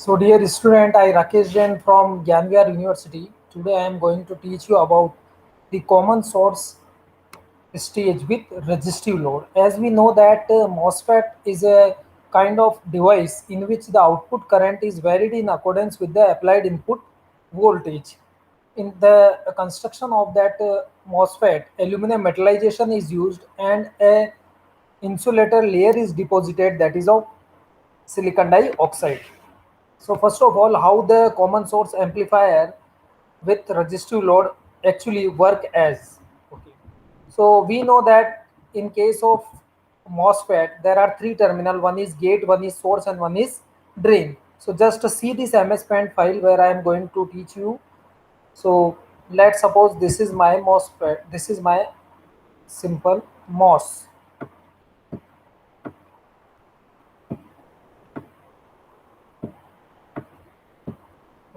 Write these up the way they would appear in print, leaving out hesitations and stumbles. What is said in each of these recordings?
So dear student, I Rakesh Jain from Gyanviyar University. Today I am going to teach you about the common source stage with resistive load. As we know that MOSFET is a kind of device in which the output current is varied in accordance with the applied input voltage. In the construction of that MOSFET, aluminum metallization is used and a insulator layer is deposited, that is of silicon dioxide. So first of all, how the common source amplifier with resistive load actually work as. Okay. So we know that in case of MOSFET, there are three terminal. One is gate, one is source, and one is drain. So just to see this MS Paint file where I am going to teach you. So let's suppose this is my MOSFET. This is my simple MOS.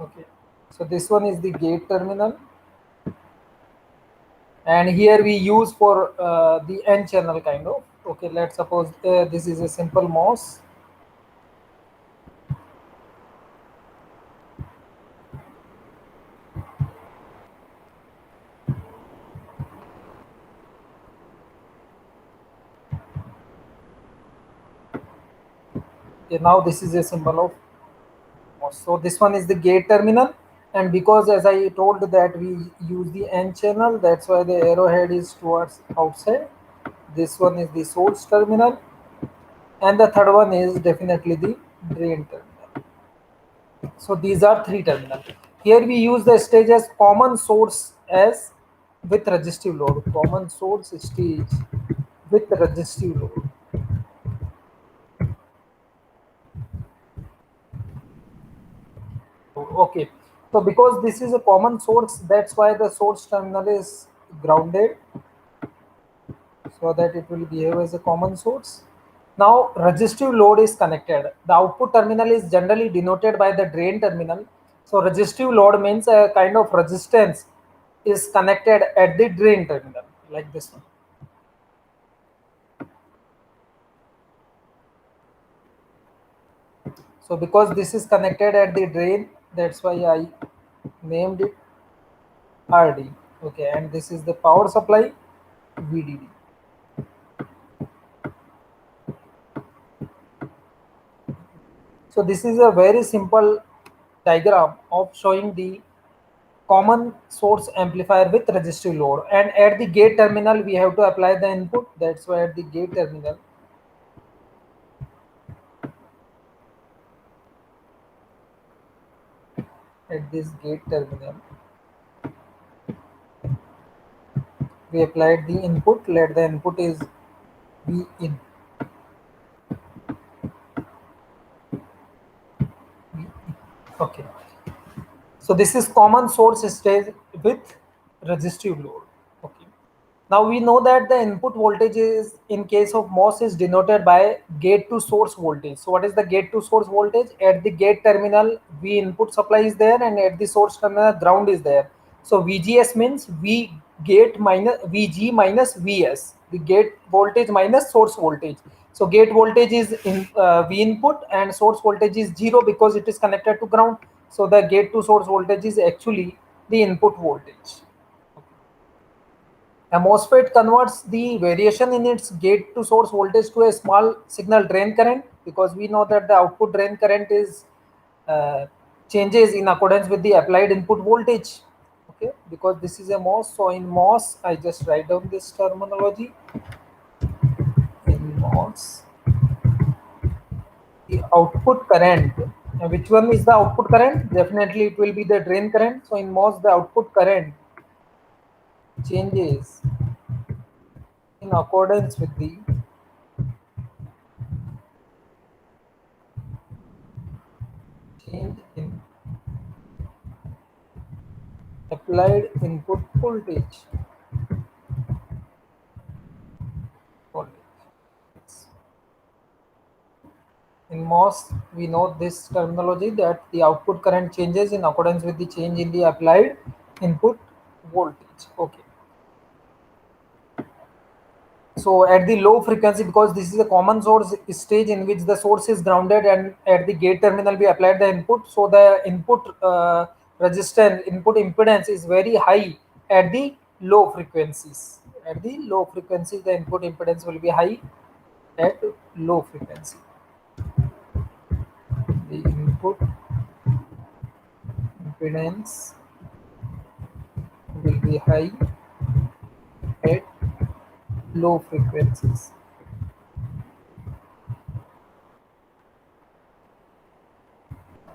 Okay. So this one is the gate terminal, and here we use for the n channel kind of. Okay, let's suppose this is a simple MOS. Okay, now this is a symbol of MOS. So this one is the gate terminal, and because as I told that we use the n channel, that's why the arrowhead is towards outside. This one is the source terminal, and the third one is definitely the drain terminal. So these are three terminal. Here we use the stage as common source as with resistive load. Common source stage with resistive load. Okay. So because this is a common source, that's why the source terminal is grounded, so that it will behave as a common source. Now resistive load is connected. The output terminal is generally denoted by the drain terminal. So resistive load means a kind of resistance is connected at the drain terminal, like this one. So because this is connected at the drain, that's why I named it RD. Okay, and this is the power supply, VDD. So this is a very simple diagram of showing the common source amplifier with resistive load, and at the gate terminal we have to apply the input. That's why at the gate terminal, at this gate terminal we applied the input. Let the input is V in. Okay. So this is common source stage with resistive load. Okay. Now we know that the input voltage is in case of MOS is denoted by gate to source voltage. So what is the gate to source voltage? At the gate terminal, V input supply is there, and at the source terminal, ground is there. So VGS means V gate minus VG minus VS, the gate voltage minus source voltage. So gate voltage is in V input, and source voltage is zero because it is connected to ground. So the gate to source voltage is actually the input voltage. A MOSFET converts the variation in its gate to source voltage to a small signal drain current, because we know that the output drain current is uh, changes in accordance with the applied input voltage. Okay, because this is a MOS, so in MOS I just write down this terminology. In MOS, the output current. Which one is the output current? Definitely it will be the drain current. So in MOS the output current changes in accordance with the change in applied input voltage. In MOS, we know this terminology that the output current changes in accordance with the change in the applied input voltage. Okay. So at the low frequency, because this is a common source stage in which the source is grounded and at the gate terminal we applied the input, so the input resistance, input impedance is very high at the low frequencies. At the low frequencies, the input impedance will be high at low frequency. The input impedance will be high at low frequencies.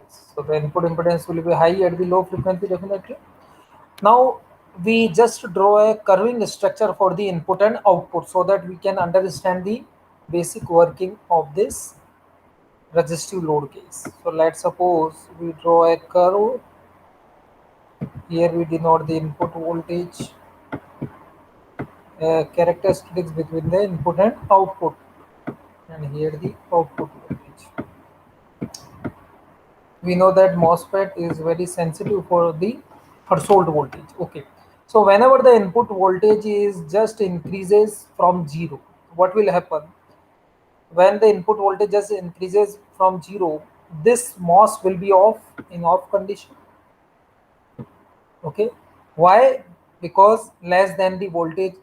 So the input impedance will be high at the low frequency definitely. Now we just draw a curving structure for the input and output so that we can understand the basic working of this resistive load case. So let's suppose we draw a curve. Here we denote the input voltage characteristics between the input and output, and here the output voltage. We know that MOSFET is very sensitive for the threshold voltage. Okay, so whenever the input voltage is just increases from zero, what will happen? When the input voltage just increases from zero, this MOS will be off, in off condition. Okay, why? Because less than the voltage,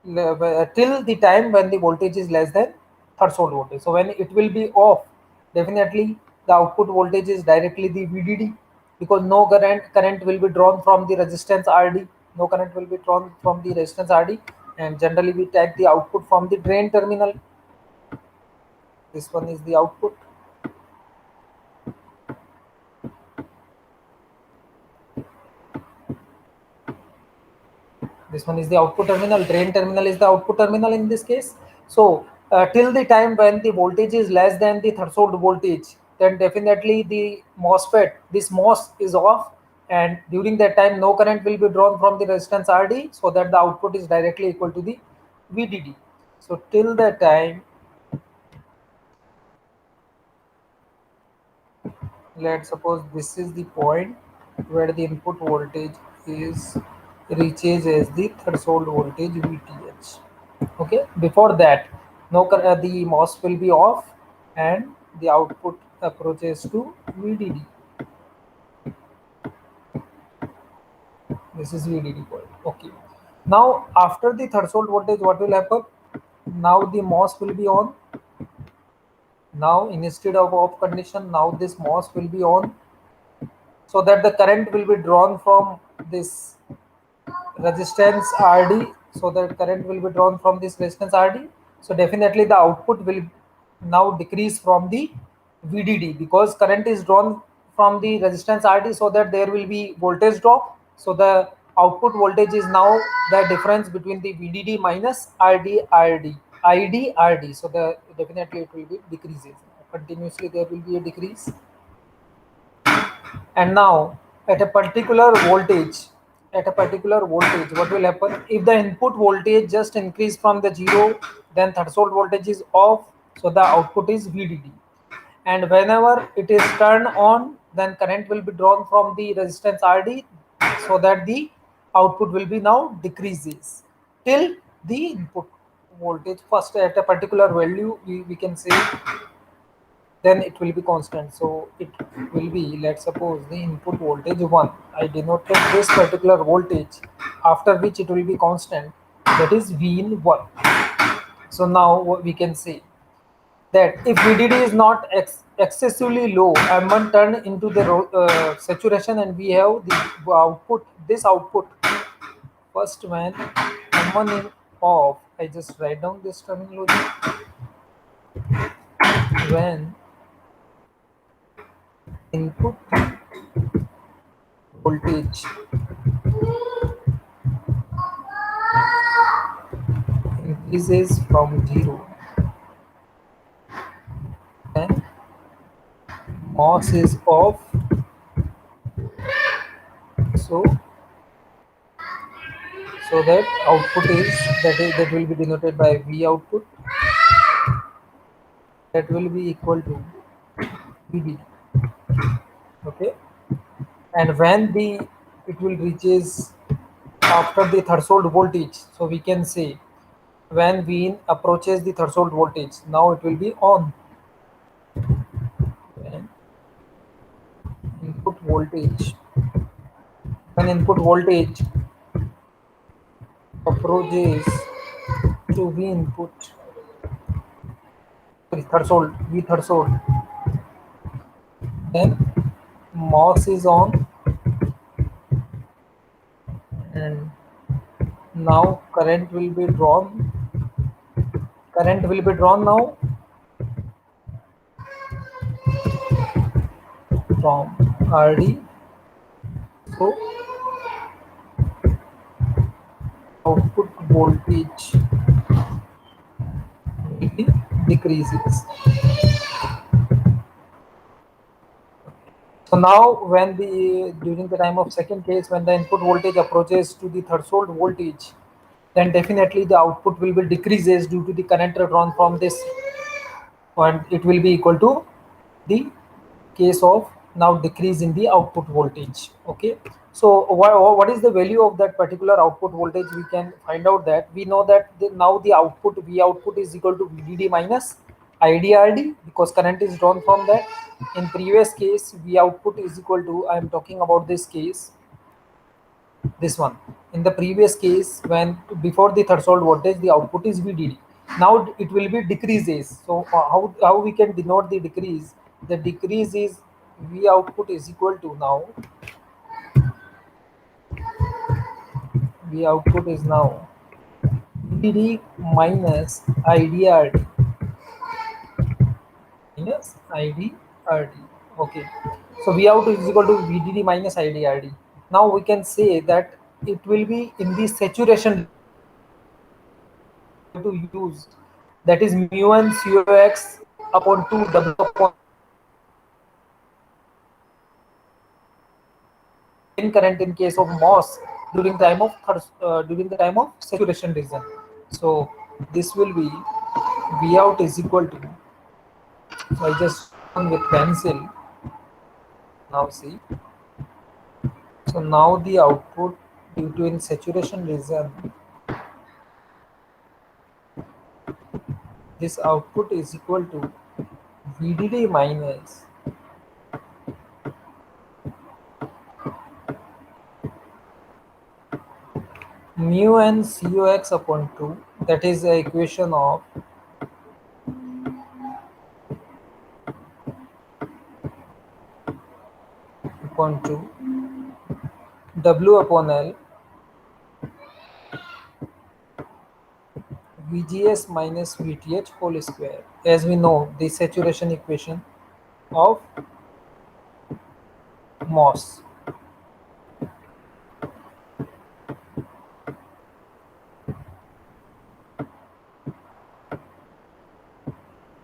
till the time when the voltage is less than threshold voltage. So when it will be off, definitely the output voltage is directly the VDD, because no current will be drawn from the resistance RD. No current will be drawn from the resistance RD, and generally we take the output from the drain terminal. This one is the output. This one is the output terminal. Drain terminal is the output terminal in this case. So till the time when the voltage is less than the threshold voltage, then definitely the MOSFET, this MOS is off, and during that time no current will be drawn from the resistance RD, so that the output is directly equal to the VDD. So till that time, let's suppose this is the point where the input voltage is reaches as the threshold voltage VTH. Okay, before that the MOS will be off and the output approaches to VDD. This is VDD point. Okay, now after the threshold voltage, what will happen? Now the MOS will be on. Now instead of off condition, now this MOS will be on, so that the current will be drawn from this resistance RD, so that current will be drawn from this resistance RD. So definitely the output will now decrease from the VDD, because current is drawn from the resistance RD, so that there will be voltage drop. So the output voltage is now the difference between the VDD minus ID RD. So the definitely it will be decreases continuously. There will be a decrease. And now at a particular voltage, what will happen? If the input voltage just increase from the zero, then threshold voltage is off, so the output is VDD. And whenever it is turned on, then current will be drawn from the resistance RD, so that the output will be now decreases till the input voltage first at a particular value, we can say, then it will be constant. So it will be, let's suppose the input voltage 1, I denoted this particular voltage, after which it will be constant, that is V in 1. So now what we can say, that if VDD is not excessively low, M1 turn into the saturation, and we have the output, this output. First, when M1 is off, I just write down this terminology. When input voltage increases from zero, then MOS is off. So that output is, that will be denoted by V output, that will be equal to VDD. Okay, and when the it will reaches after the threshold voltage, so we can say when V approaches the threshold voltage. Now it will be on. When input voltage, when input voltage approaches to V input, sorry, threshold, V threshold, then MOS is on, and now current will be drawn now from RD. So output voltage will decreases. So now when the during the time of second case, when the input voltage approaches to the threshold voltage, then definitely the output will be decreases due to the current drawn from this, and it will be equal to the case of now decrease in the output voltage. Okay, so what is the value of that particular output voltage? We can find out that we know that now the output V output is equal to VDD minus IDRD, because current is drawn from that. In previous case, V output is equal to, I am talking about this case, this one. In the previous case, when before the threshold voltage, the output is VDD. Now it will be decreases. So how we can denote the decrease? The decrease is V output is equal to now V output is now VDD minus IDRD minus IDRD. Okay. So V out is equal to VDD minus IDRD. Now we can say that it will be in the saturation to use, that is mu n COX upon 2 W upon in current in case of MOS during the time of saturation region. So this will be V out is equal to, so I just done with pencil. Now see, so now the output due to in saturation region, this output is equal to VDD minus mu n COX upon 2, that is the equation of upon 2 W upon L VGS minus VTH whole square. As we know, the saturation equation of MOS.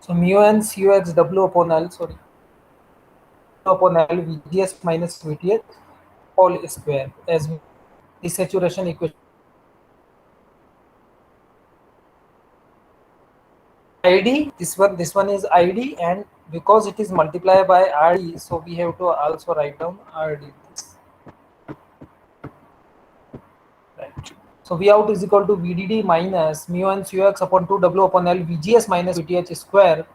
So mu n COX W upon L, sorry, upon L VGS minus VTH whole square, as the saturation equation. ID, this one is ID, and because it is multiplied by RD, so we have to also write down RD. Right. So V out is equal to VDD minus mu n COX upon 2 W upon L VGS minus VTH square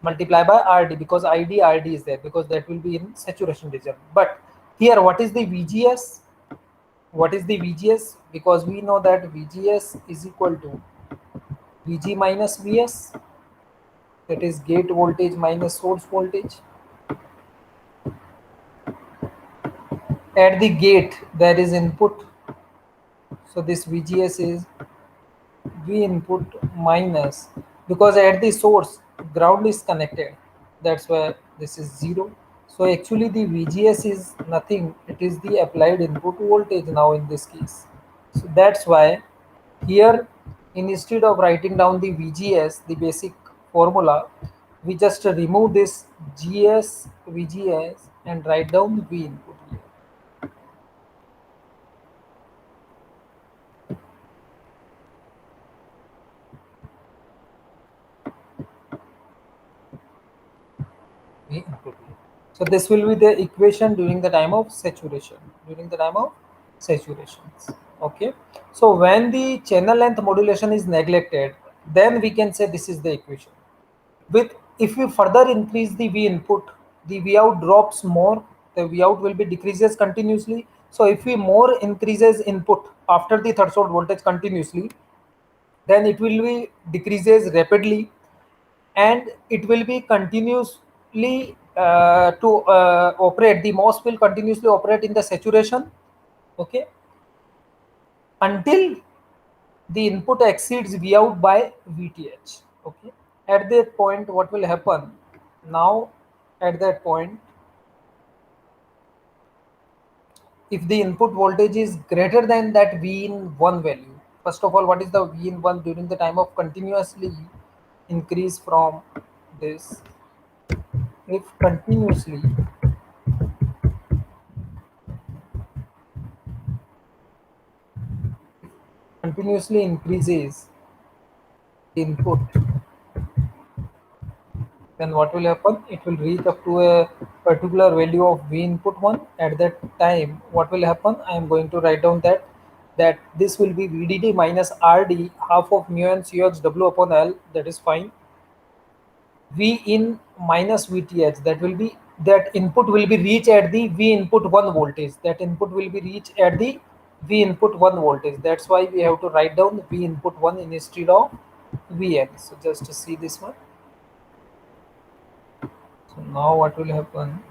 multiplied by RD, because RD is there, because that will be in saturation region. But here, what is the VGS? What is the VGS? Because we know that VGS is equal to VG minus VS, that is gate voltage minus source voltage. At the gate, there is input, so this VGS is V input minus, because at the source ground is connected, that's why this is 0. So actually the VGS is nothing, it is the applied input voltage now in this case. So that's why here, instead of writing down the VGS, the basic formula, we just remove this GS VGS and write down the V input here. V input here. So this will be the equation during the time of saturation. During the time of saturations. Okay, so when the channel length modulation is neglected, then we can say this is the equation. With if we further increase the V input, the V out drops more, the V out will be decreases continuously. So if we more increases input after the threshold voltage continuously, then it will be decreases rapidly, and it will be continuously to operate. The MOS will continuously operate in the saturation, okay, until the input exceeds V out by VTH. Okay, at that point, what will happen? Now, at that point, if the input voltage is greater than that V in one value, first of all, what is the V in one during the time of continuously increase from this? If continuously increases the input, then what will happen? It will reach up to a particular value of V input 1. At that time, what will happen? I am going to write down that this will be VDD minus RD, half of mu n CX W upon L, that is fine. V in minus VTH, that will be, that input will be reached at the V input 1 voltage. That input will be reached at the V input 1 voltage. That's why we have to write down V input 1 instead of Vn. So just to see this one. So now what will happen?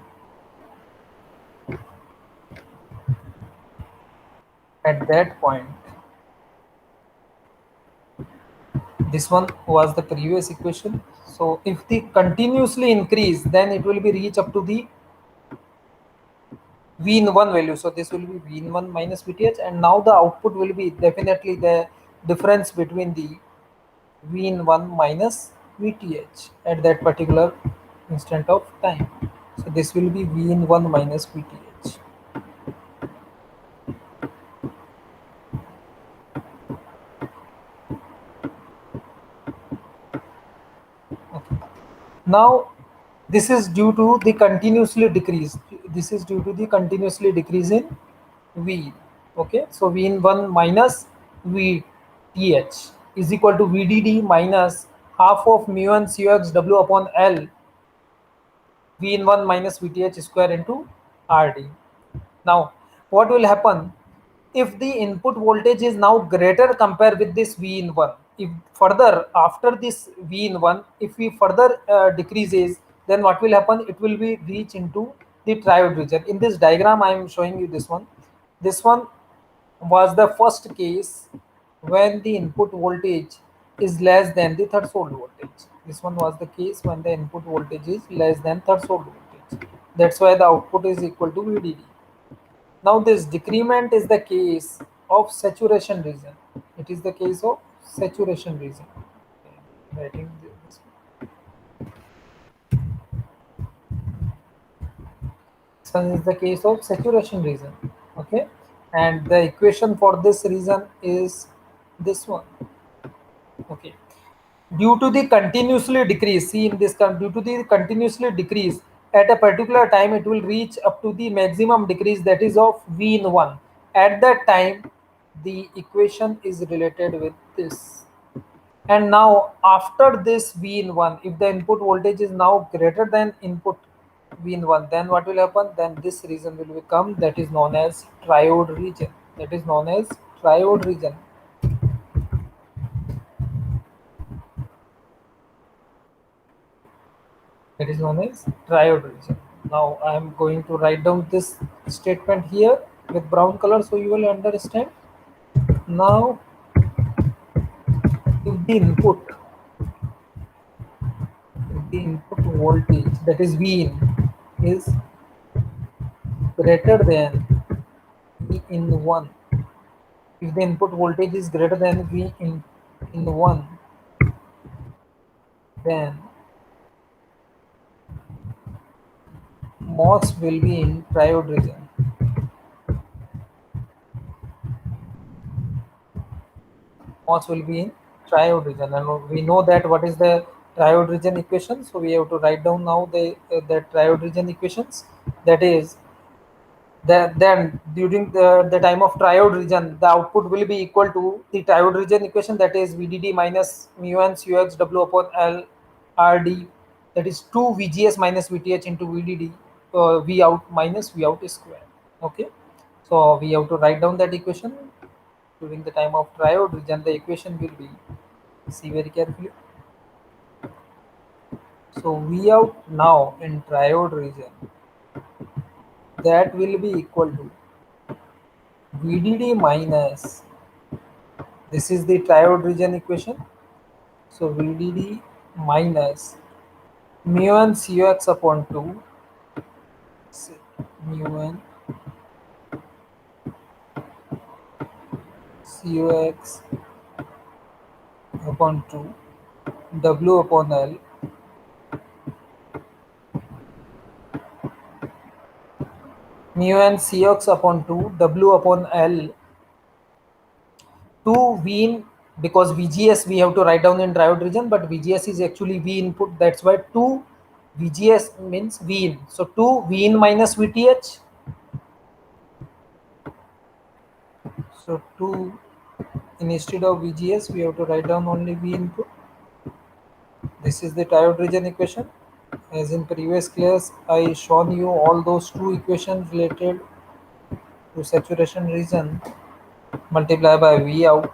At that point, this one was the previous equation. So if the continuously increase, then it will be reach up to the V in 1 value. So this will be V in 1 minus VTH, and now the output will be definitely the difference between the V in 1 minus VTH at that particular instant of time. So this will be V in 1 minus VTH. Okay. Now this is due to the continuously decrease. This is due to the continuously decrease in V. Okay, so V in 1 minus VTH is equal to VDD minus half of mu n CX W upon L, V in 1 minus VTH square into RD. Now, what will happen if the input voltage is now greater compared with this V in 1? If further after this V in 1, if we further decreases, then what will happen? It will be reach into the triode region. In this diagram, I am showing you this one. This one was the first case when the input voltage is less than the threshold voltage. This one was the case when the input voltage is less than threshold voltage. That's why the output is equal to VDD. Now this decrement is the case of saturation region. It is the case of saturation region. Writing this. This one is the case of saturation region. Okay, and the equation for this region is this one. Okay, due to the continuously decrease, see in this due to the continuously decrease at a particular time, it will reach up to the maximum decrease, that is of V in 1. At that time, the equation is related with this. And now after this V in 1, if the input voltage is now greater than input V in 1, then what will happen? Then this region will become, that is known as triode region. That is known as triode region. That is known as triode region. Now I am going to write down this statement here with brown color so you will understand. Now if the input, voltage, that is V in, is greater than V in 1, if the input voltage is greater than V in 1, then MOS will be in triode region. MOS will be in triode region, and we know that what is the triode region equation. So we have to write down now the triode region equations. That is Then during the time of triode region, the output will be equal to the triode region equation, that is VDD minus mu n Cux W upon L RD, that is 2 VGS minus VTH into VDD, V out minus V out square. Okay, so we have to write down that equation. During the time of triode region, the equation will be, see very carefully. So V out now in triode region, that will be equal to VDD minus, this is the triode region equation. So VDD minus mu n Cux upon 2, mu n Cux upon 2 W upon L mu n Cux upon 2 W upon L 2 V in, because VGS we have to write down in triode region, but VGS is actually V input, that's why 2 VGS means V in. So 2 V in minus VTH. So 2, instead of VGS we have to write down only V input. This is the triode region equation. As in previous class, I shown you all those two equations related to saturation region, multiply by V out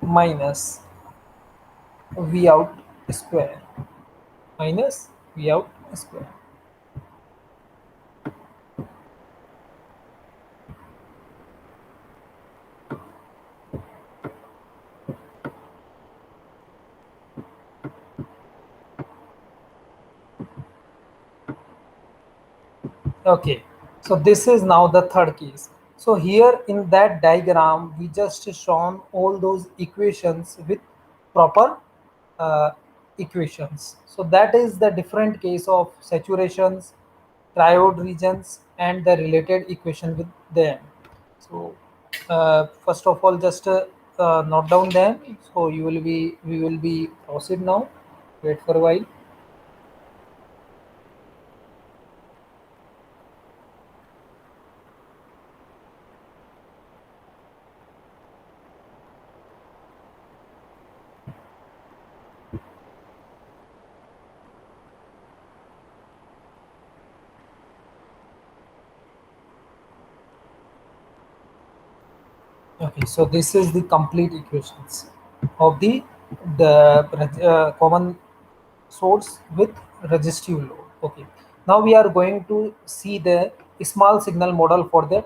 minus V out square, minus V out square. Okay, so this is now the third case. So here in that diagram, we just shown all those equations with proper uh, equations. So that is the different case of saturations, triode regions, and the related equation with them. So first of all, just note down them. So we will be proceed now. Wait for a while. Okay, so this is the complete equations of the common source with resistive load. Okay, now we are going to see the small signal model for the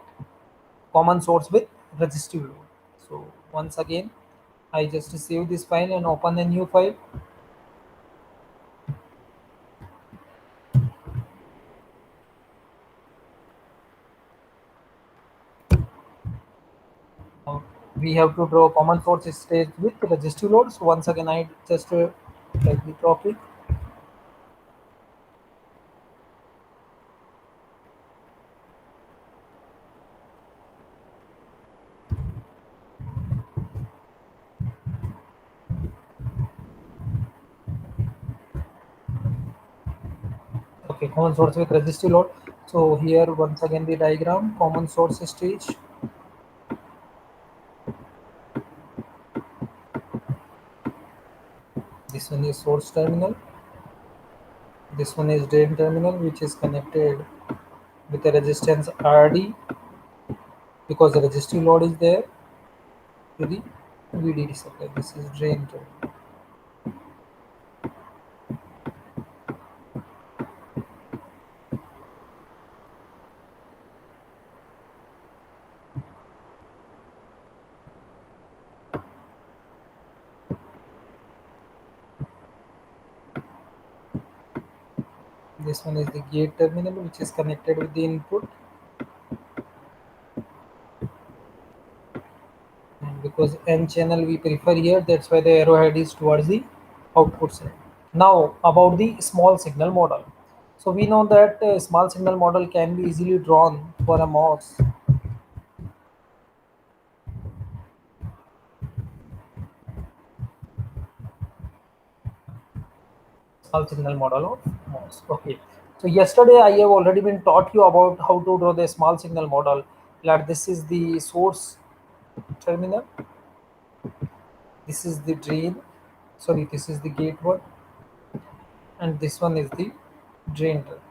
common source with resistive load. So once again, I just save this file and open a new file. Now we have to draw common source stage with resistive load. So once again, I just like the topic. Okay, common source with resistive load. So here once again the diagram, common source stage. This one is source terminal. This one is drain terminal, which is connected with a resistance RD, because the resistive load is there, to the VDD supply. This is drain terminal. This one is the gate terminal, which is connected with the input. And because N channel we prefer here, that's why the arrowhead is towards the output side. Now about the small signal model. So we know that small signal model can be easily drawn for a MOS. small signal model of MOS. Okay. So yesterday I have already been taught you about how to draw the small signal model. That this is the source terminal, this is the drain, sorry, this is the gate one, and this one is the drain terminal.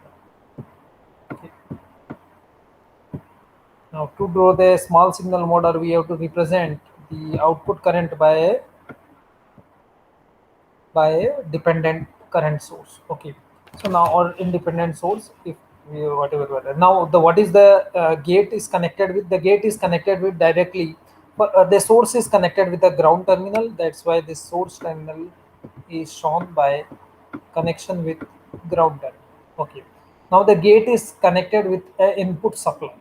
Okay. Now to draw the small signal model, we have to represent the output current by a dependent current source. Okay, so now, or independent source, if we, whatever. Now the what is the gate is connected with, the gate is connected with directly, but the source is connected with the ground terminal. That's why this source terminal is shown by connection with ground terminal. Okay, now the gate is connected with a input supply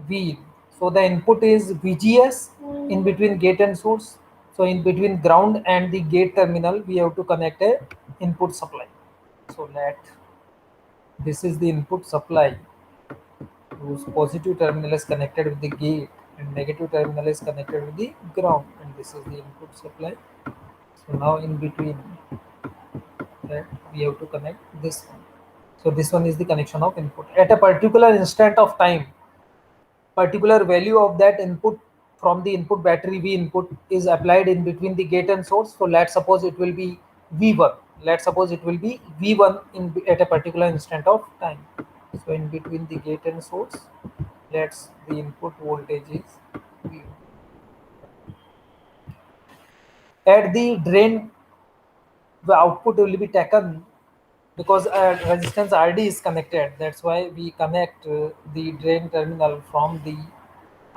V. So the input is VGS in between gate and source. So in between ground and the gate terminal, we have to connect a input supply. So let this is the input supply whose positive terminal is connected with the gate and negative terminal is connected with the ground, and this is the input supply. So now in between that we have to connect this one. So this one is the connection of input. At a particular instant of time, particular value of that input from the input battery V input is applied in between the gate and source. So let's suppose it will be V1. Let's suppose it will be V1 at a particular instant of time. So in between the gate and source, let's the input voltage is V1. At the drain, the output will be taken because resistance RD is connected. That's why we connect the drain terminal from the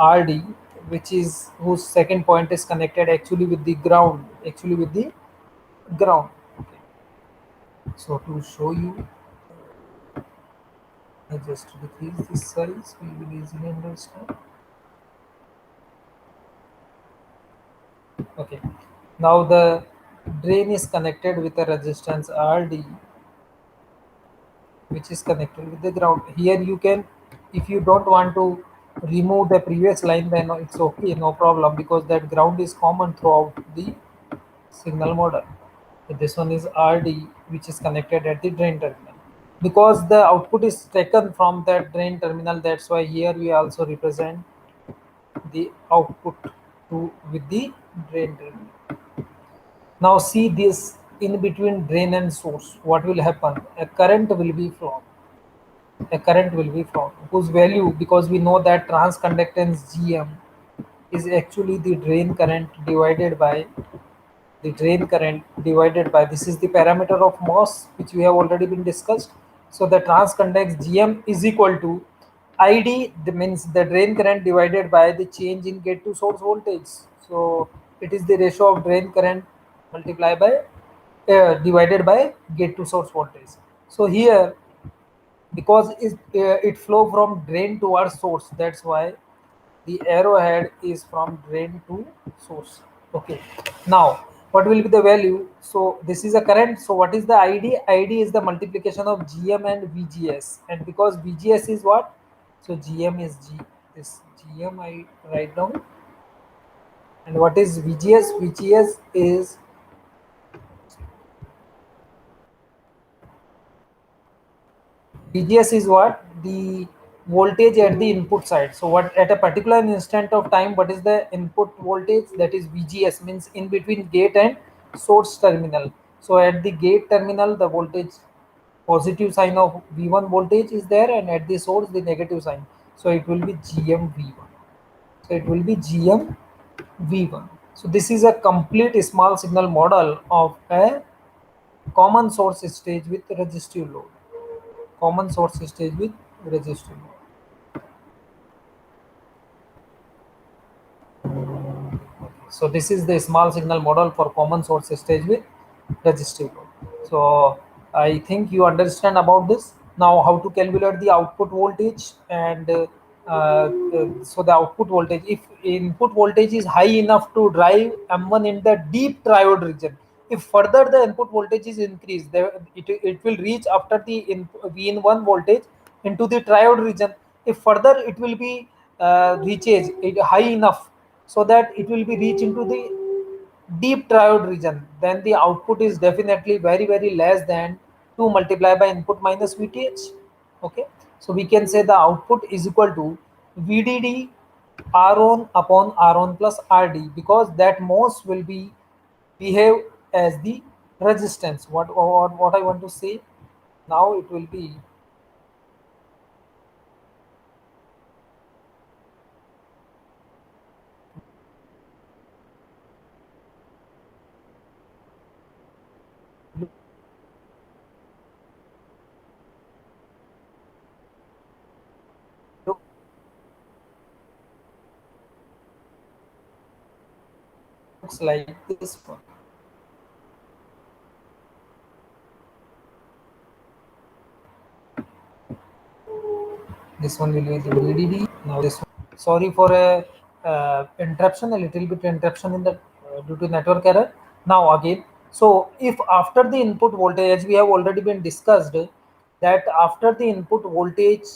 RD, which is whose second point is connected actually with the ground, actually with the ground. Okay. So to show you, I just decrease this size, we will easily understand. Okay. Now the drain is connected with a resistance RD, which is connected with the ground. Here you can, if you don't want to remove the previous line, then it's okay, no problem, because that ground is common throughout the signal model. So this one is RD, which is connected at the drain terminal. Because the output is taken from that drain terminal, that's why here we also represent the output to with the drain terminal. Now see this in between drain and source. What will happen? A current will be flowed. A current will be flowed whose value, because we know that transconductance GM is actually the drain current divided by this is the parameter of MOS, which we have already been discussed. So the transconductance GM is equal to ID, means the drain current divided by the change in gate to source voltage. So it is the ratio of drain current multiplied by divided by gate to source voltage. So here, because it flow from drain towards source, that's why the arrowhead is from drain to source. Okay, now what will be the value? So this is a current, so what is the id is the multiplication of gm and vgs, and because vgs is what, so gm is g, this gm I write down, and what is vgs is VGS is what? The voltage at the input side. So what at a particular instant of time, what is the input voltage? That is VGS, means in between gate and source terminal. So at the gate terminal, the voltage positive sign of V1 voltage is there, and at the source the negative sign. So it will be GMV1. So it will be GMV1. So this is a complete small signal model of a common source stage with resistive load. Common source stage with resistive load. So this is the small signal model for common source stage with resistive load. So I think you understand about this. Now how to calculate the output voltage, and so the output voltage, if input voltage is high enough to drive M1 in the deep triode region, if further the input voltage is increased, it will reach after the V in 1 voltage into the triode region. If further it will be reaches it high enough, so that it will be reach into the deep triode region, then the output is definitely very very less than 2 multiplied by input minus VTH. Okay, so we can say the output is equal to VDD R1 upon R1 plus RD, because that MOS will be behave as the resistance. What I want to say now, it will be, looks like this one. This one will be the VDD. Now this one. Sorry for a interruption, a little bit interruption in the due to network error. Now again, so if after the input voltage, as we have already been discussed, that after the input voltage,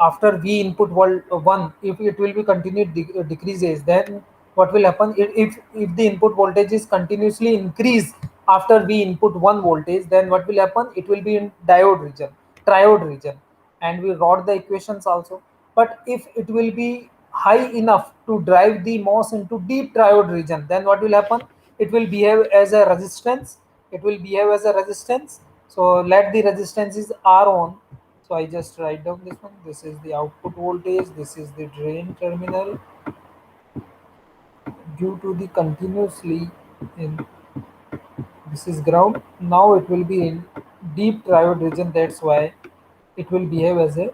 after V input 1, if it will be continued decreases, then what will happen? If the input voltage is continuously increased after V input 1 voltage, then what will happen? It will be in diode region, triode region, and we wrote the equations also. But if it will be high enough to drive the MOS into deep triode region, then what will happen? It will behave as a resistance. It will behave as a resistance. So let the resistance is R on. So I just write down this one. This is the output voltage. This is the drain terminal. Due to the continuously in, this is ground. Now it will be in deep triode region. That's why it will behave as a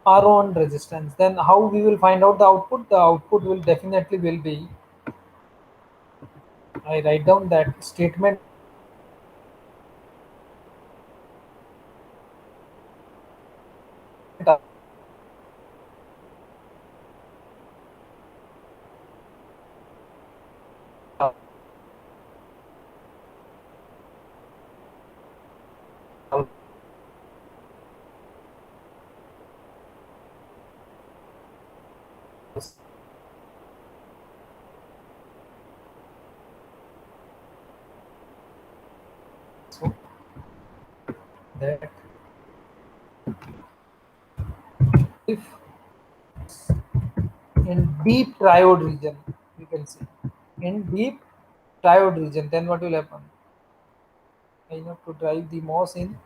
R1 resistance. Then how we will find out the output? The output will definitely will be, I write down that statement. So that if in deep triode region, we can say in deep triode region, then what will happen? I have to drive the mouse in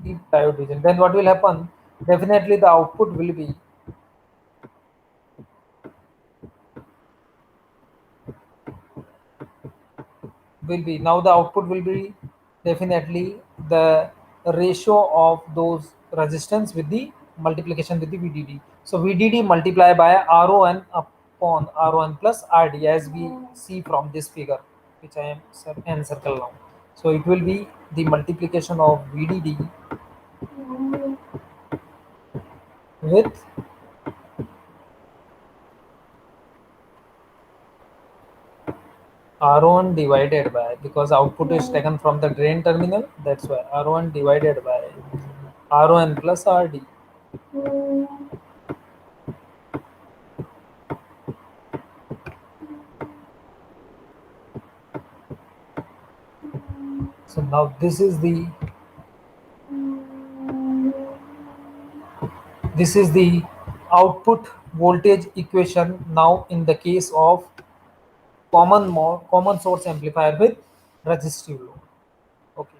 deep diode region. Then what will happen? Definitely the output will be now the output will be definitely the ratio of those resistance with the multiplication with the VDD. So VDD multiply by RON upon R1 plus RD, as we see from this figure, which I am encircle now. So it will be the multiplication of VDD with R1 divided by, because output is taken from the drain terminal, that's why R1 divided by R1 plus RD. So now this is the output voltage equation now in the case of common source amplifier with resistive load. Okay.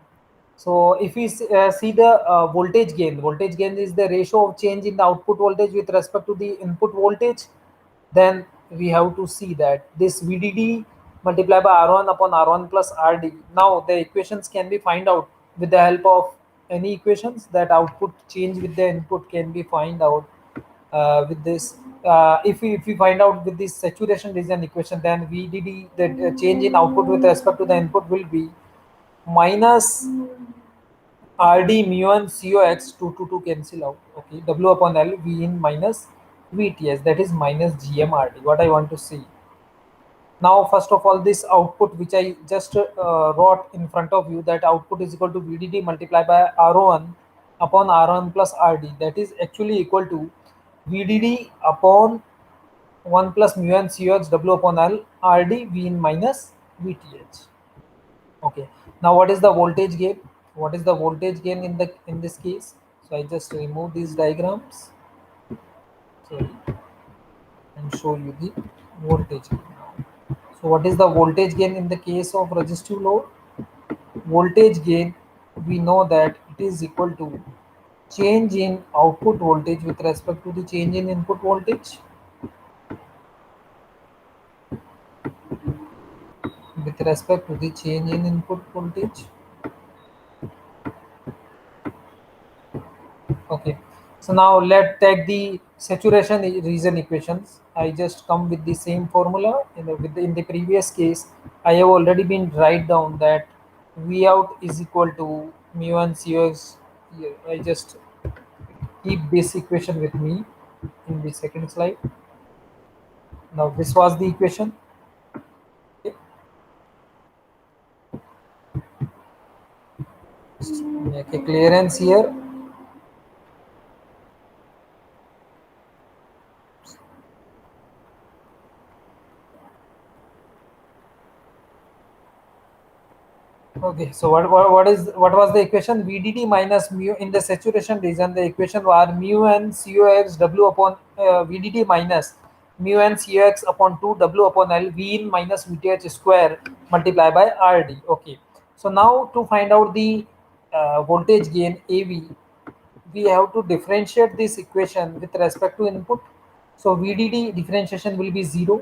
So if we see the voltage gain is the ratio of change in the output voltage with respect to the input voltage. Then we have to see that this VDD multiplied by R1 upon R1 plus RD. Now the equations can be find out with the help of any equations, that output change with the input can be find out with this. If we find out with this saturation region equation, then VDD, the change in output with respect to the input will be minus RD mu and COX 2 cancel out. Okay, W upon L V in minus VTS, that is minus GMRD. What I want to see now, first of all, this output which I just wrote in front of you, that output is equal to VDD multiplied by R1 upon R1 plus RD. That is actually equal to VDD upon 1 plus mu n Cux W upon L RD V in minus VTH. Okay. Now what is the voltage gain? What is the voltage gain in this case? So I just remove these diagrams. Sorry, and show you the voltage gain now. So what is the voltage gain in the case of resistive load? Voltage gain, we know that it is equal to change in output voltage with respect to the change in input voltage, with respect to the change in input voltage. Okay, so now let's take the saturation region equations. I just come with the same formula in the previous case. I have already been write down that V out is equal to mu and Cx. Here, I just keep this equation with me in the second slide. Now this was the equation. Okay. Just make a clearance here. Okay, so what was the equation? VDD minus mu in the saturation region. The equation was mu and Cux W upon VDD minus mu and Cux upon 2 W upon L V in minus VTH square multiplied by RD. Okay, so now to find out the voltage gain AV, we have to differentiate this equation with respect to input. So VDD differentiation will be 0,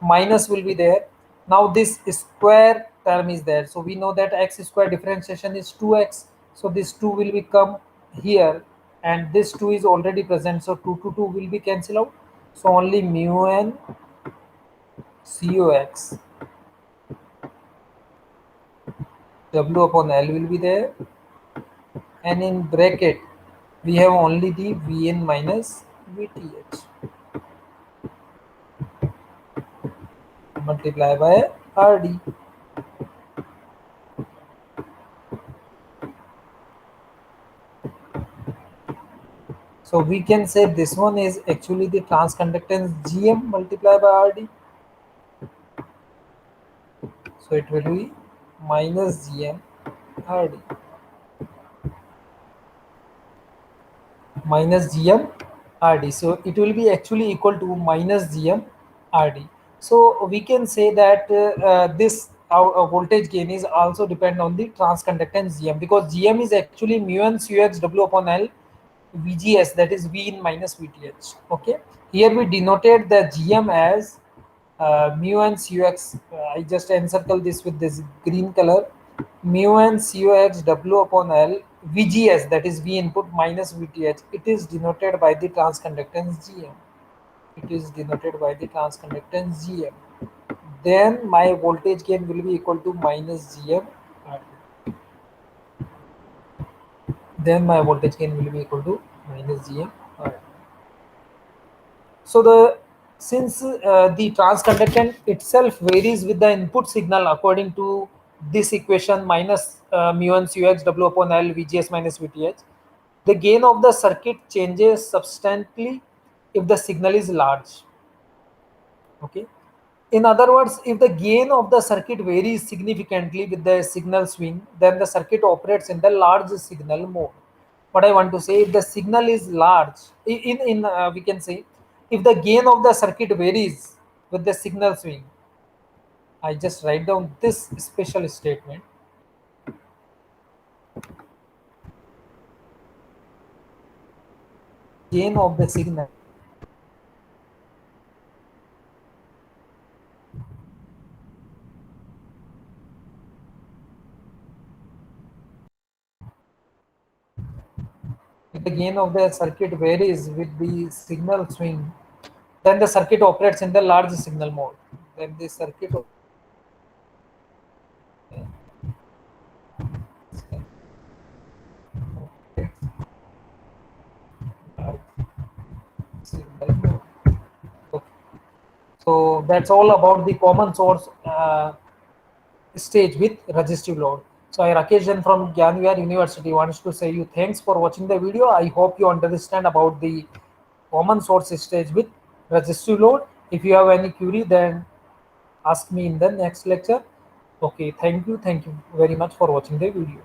minus will be there. Now this square term is there. So we know that x square differentiation is 2x. So this 2 will become here and this 2 is already present. So 2 to 2 will be cancelled out. So only mu n Cux W upon L will be there. And in bracket, we have only the Vn minus Vth multiplied by Rd. So we can say this one is actually the transconductance Gm multiplied by Rd. So it will be minus Gm Rd. Minus Gm Rd. So it will be actually equal to minus Gm Rd. So we can say that this our voltage gain is also depend on the transconductance Gm, because Gm is actually mu n Cux W upon L VGS, that is V in minus VTH. Okay, here we denoted the GM as mu and Cux. I just encircle this with this green color. Mu and Cux W upon L VGS, that is V input minus VTH. It is denoted by the transconductance GM. It is denoted by the transconductance GM. Then my voltage gain will be equal to minus GM. Then my voltage gain will be equal to minus GM. So the since the transconductance itself varies with the input signal according to this equation minus mu and Cux W upon L VGS minus VTH, the gain of the circuit changes substantially if the signal is large. Okay. In other words, if the gain of the circuit varies significantly with the signal swing, then the circuit operates in the large signal mode. What I want to say, if the signal is large, we can say, if the gain of the circuit varies with the signal swing, I just write down this special statement. Gain of the signal if the gain of the circuit varies with the signal swing, then the circuit operates in the large signal mode. Then the circuit signal mode. Okay. So that's all about the common source stage with resistive load. So I Rakesh Jain from Gyanvihar University wants to say you thanks for watching the video. I hope you understand about the common source stage with resistive load, If you have any query, then ask me in the next lecture. Okay, thank you very much for watching the video.